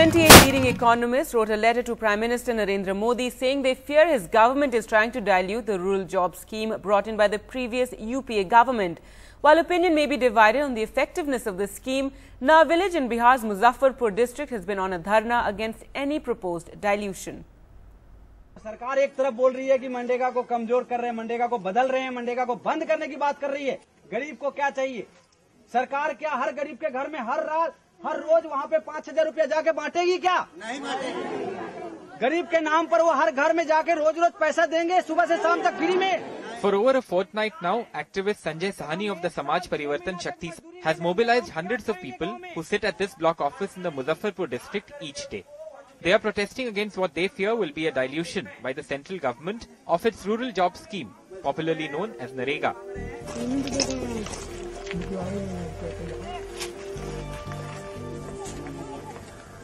28 leading economists wrote a letter to Prime Minister Narendra Modi saying they fear his government is trying to dilute the rural job scheme brought in by the previous UPA government. While opinion may be divided on the effectiveness of the scheme, now a village in Bihar's Muzaffarpur district has been on a Dharna against any proposed dilution. सरकार एक तरफ बोल रही है कि मनरेगा को कमजोर कर रहे हैं, मनरेगा को बदल रहे हैं, मनरेगा को बंद करने की बात कर रही है। गरीब को क्या चाहिए? सरकार क्या हर गरीब के घर में हर रोज वहाँ पे 5,000 रुपया जाके बांटेगी क्या? नहीं बांटेगी। गरीब के नाम पर वो हर घर में जाके रोज पैसा देंगे सुबह से शाम तक फ्री में। For over a fortnight now, activist Sanjay Sahani of the Samaj Parivartan Shakti has mobilized hundreds of people who sit at this block office in the Muzaffarpur district each day. They are protesting against what they fear will be a dilution by the central government of its rural job scheme, popularly known as NREGA.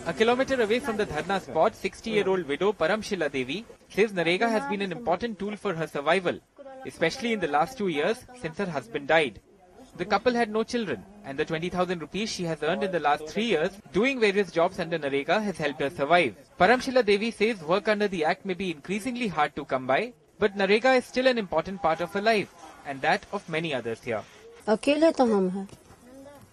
A kilometer away from the Dharna spot, 60-year-old widow Paramshila Devi says NREGA has been an important tool for her survival, especially in the last 2 years since her husband died. The couple had no children, and the 20,000 rupees she has earned in the last 3 years doing various jobs under NREGA has helped her survive. Paramshila Devi says work under the Act may be increasingly hard to come by, but NREGA is still an important part of her life, and that of many others here. अकेले तो हम हैं,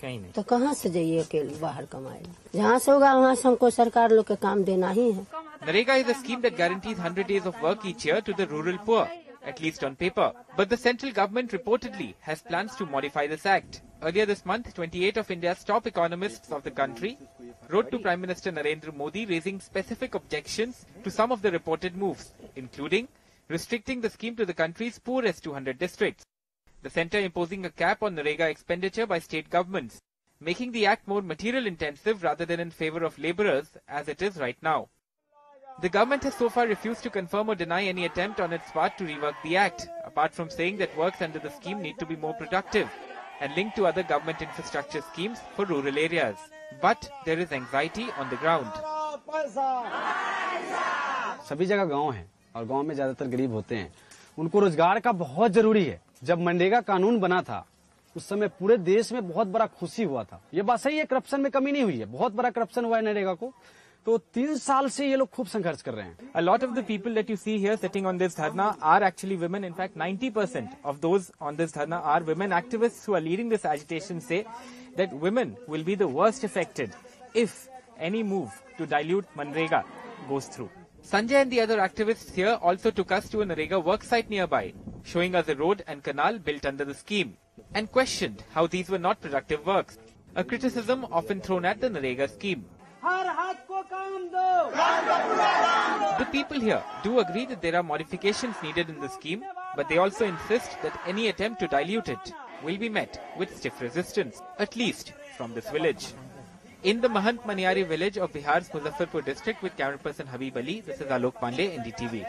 कहीं नहीं तो कहाँ से जाइए अकेले बाहर कमाएगा? जहाँ से होगा वहाँ से हमको सरकार लोग के काम देना ही है। NREGA is a scheme that guarantees 100 days of work each year to the rural poor, at least on paper. But the central government reportedly has plans to modify this act. Earlier this month, 28 of India's top economists of the country wrote to Prime Minister Narendra Modi raising specific objections to some of the reported moves, including restricting the scheme to the country's poorest 200 districts. The centre imposing a cap on NREGA expenditure by state governments, making the act more material intensive rather than in favour of labourers as it is right now. The government has so far refused to confirm or deny any attempt on its part to rework the act, apart from saying that works under the scheme need to be more productive and linked to other government infrastructure schemes for rural areas. But there is anxiety on the ground. सभी जगह गांव हैं और गांव में ज्यादातर गरीब होते हैं, उनको रोजगार का बहुत जरूरी है। जब मनरेगा कानून बना था उस समय पूरे देश में बहुत बड़ा खुशी हुआ था। ये बात सही है, करप्शन में कमी नहीं हुई है, बहुत बड़ा करप्शन हुआ है नरेगा को। तो 3 साल से ये लोग खूब संघर्ष कर रहे हैं। A lot of the people that you see here sitting on this Dharna are actually women. In fact, 90% of those on this Dharna are women. Activists who are leading this agitation say that women will be the worst affected if any move to dilute NREGA goes through. Sanjay and the other activists here also took us to a NREGA work site nearby, showing us a road and canal built under the scheme, and questioned how these were not productive works, a criticism often thrown at the NREGA scheme. The people here do agree that there are modifications needed in the scheme, but they also insist that any attempt to dilute it will be met with stiff resistance, at least from this village. In the Mahatma village of Bihar's Muzaffarpur district with camera person Habib Ali, this is Alok Pandey, NDTV.